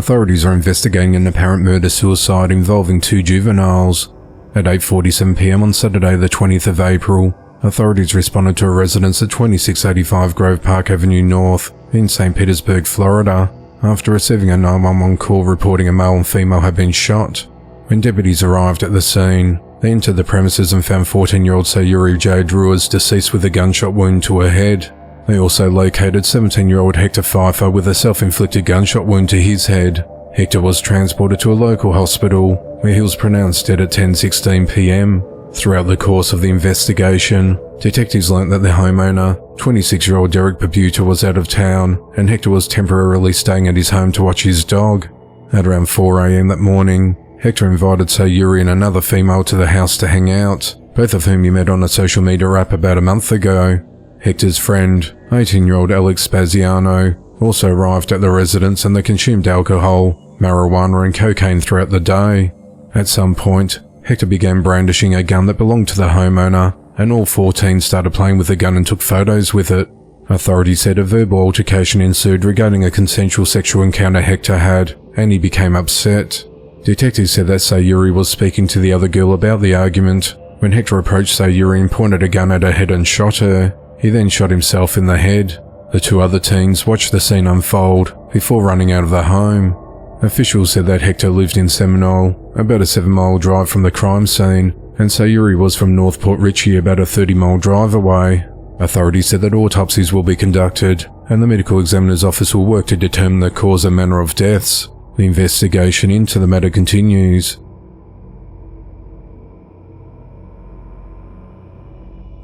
Authorities are investigating an apparent murder-suicide involving 2 juveniles. At 8:47 p.m. on Saturday the 20th of April, authorities responded to a residence at 2685 Grove Park Avenue North in St. Petersburg, Florida, after receiving a 911 call reporting a male and female had been shot. When deputies arrived at the scene, they entered the premises and found 14-year-old Sayuri Jade Ruiz deceased with a gunshot wound to her head. They also located 17-year-old Hector Pfeiffer with a self-inflicted gunshot wound to his head. Hector was transported to a local hospital, where he was pronounced dead at 10:16 p.m. Throughout the course of the investigation, detectives learnt that the homeowner, 26-year-old Derek Pabuta, was out of town, and Hector was temporarily staying at his home to watch his dog. At around 4 a.m. that morning, Hector invited Sayuri and another female to the house to hang out, both of whom he met on a social media app about a month ago. Hector's friend, 18-year-old Alex Spaziano, also arrived at the residence, and they consumed alcohol, marijuana and cocaine throughout the day. At some point, Hector began brandishing a gun that belonged to the homeowner, and all 14 started playing with the gun and took photos with it. Authorities said a verbal altercation ensued regarding a consensual sexual encounter Hector had, and he became upset. Detectives said that Sayuri was speaking to the other girl about the argument, when Hector approached Sayuri and pointed a gun at her head and shot her. He then shot himself in the head. The 2 other teens watched the scene unfold before running out of the home. Officials said that Hector lived in Seminole, about a 7-mile drive from the crime scene, and Sayuri was from North Port Richey, about a 30-mile drive away. Authorities said that autopsies will be conducted, and the medical examiner's office will work to determine the cause and manner of deaths. The investigation into the matter continues.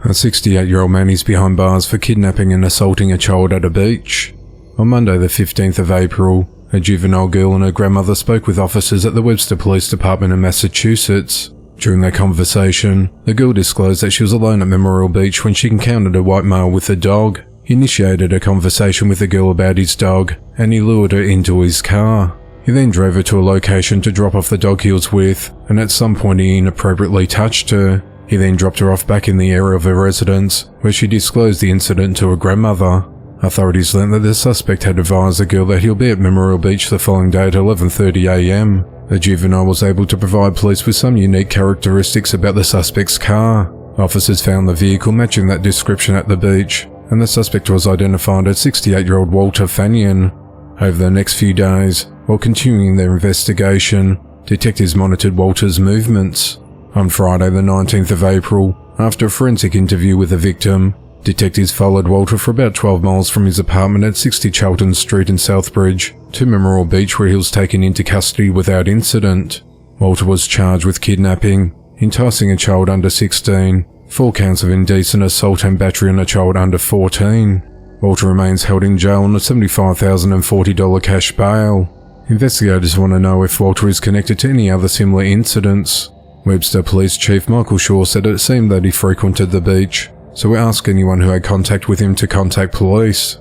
A 68-year-old man is behind bars for kidnapping and assaulting a child at a beach. On Monday the 15th of April, a juvenile girl and her grandmother spoke with officers at the Webster Police Department in Massachusetts. During their conversation, the girl disclosed that she was alone at Memorial Beach when she encountered a white male with a dog. He initiated a conversation with the girl about his dog, and he lured her into his car. He then drove her to a location to drop off the dog he was with, and at some point he inappropriately touched her. He then dropped her off back in the area of her residence, where she disclosed the incident to her grandmother. Authorities learned that the suspect had advised the girl that he'll be at Memorial Beach the following day at 11:30 a.m. The juvenile was able to provide police with some unique characteristics about the suspect's car. Officers found the vehicle matching that description at the beach, and the suspect was identified as 68-year-old Walter Fanion. Over the next few days, while continuing their investigation, detectives monitored Walter's movements. On Friday the 19th of April, after a forensic interview with the victim, detectives followed Walter for about 12 miles from his apartment at 60 Charlton Street in Southbridge to Memorial Beach, where he was taken into custody without incident. Walter was charged with kidnapping, enticing a child under 16, 4 counts of indecent assault and battery on a child under 14. Walter remains held in jail on a $75,040 cash bail. Investigators want to know if Walter is connected to any other similar incidents. Webster Police Chief Michael Shaw said it seemed that he frequented the beach, so we asked anyone who had contact with him to contact police.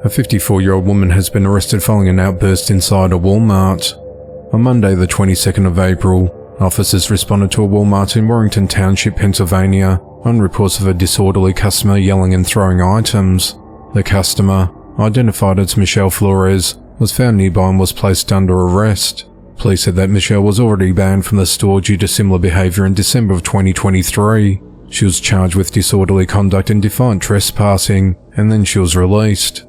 A 54-year-old woman has been arrested following an outburst inside a Walmart. On Monday the 22nd of April, officers responded to a Walmart in Warrington Township, Pennsylvania, on reports of a disorderly customer yelling and throwing items. The customer, identified as Michelle Flores, was found nearby and was placed under arrest. Police said that Michelle was already banned from the store due to similar behavior in December of 2023. She was charged with disorderly conduct and defiant trespassing, and then she was released.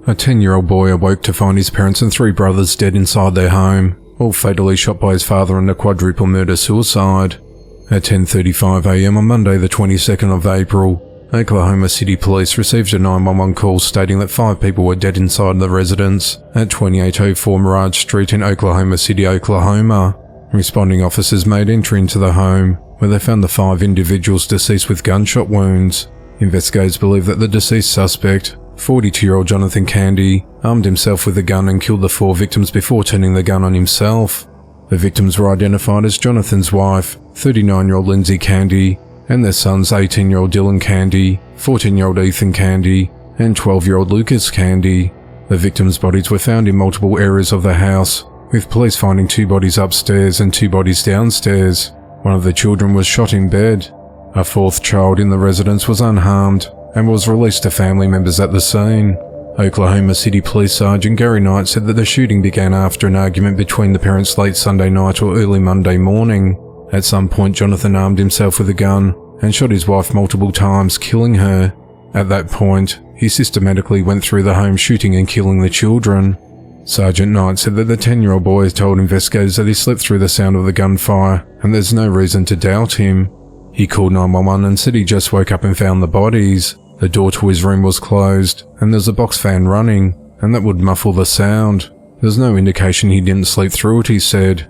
A 10-year-old boy awoke to find his parents and 3 brothers dead inside their home, all fatally shot by his father in a quadruple murder-suicide. At 10:35 a.m. on Monday the 22nd of April, Oklahoma City Police received a 911 call stating that 5 people were dead inside the residence at 2804 Mirage Street in Oklahoma City, Oklahoma. Responding officers made entry into the home, where they found the 5 individuals deceased with gunshot wounds. Investigators believe that the deceased suspect, 42-year-old Jonathan Candy, armed himself with a gun and killed the 4 victims before turning the gun on himself. The victims were identified as Jonathan's wife, 39-year-old Lindsay Candy, and their sons 18-year-old Dylan Candy, 14-year-old Ethan Candy, and 12-year-old Lucas Candy. The victims' bodies were found in multiple areas of the house, with police finding 2 bodies upstairs and 2 bodies downstairs. One of the children was shot in bed. A fourth child in the residence was unharmed and was released to family members at the scene. Oklahoma City Police Sergeant Gary Knight said that the shooting began after an argument between the parents late Sunday night or early Monday morning. At some point, Jonathan armed himself with a gun and shot his wife multiple times, killing her. At that point, he systematically went through the home shooting and killing the children. Sergeant Knight said that the 10-year-old boy told investigators that he slept through the sound of the gunfire and there's no reason to doubt him. He called 911 and said he just woke up and found the bodies. The door to his room was closed and there's a box fan running, and that would muffle the sound. There's no indication he didn't sleep through it, he said.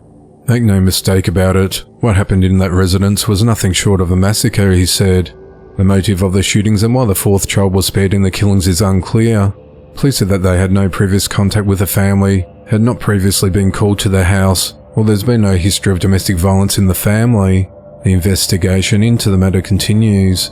Make no mistake about it, what happened in that residence was nothing short of a massacre, he said. The motive of the shootings and why the fourth child was spared in the killings is unclear. Police said that they had no previous contact with the family, had not previously been called to their house, or there's been no history of domestic violence in the family. The investigation into the matter continues.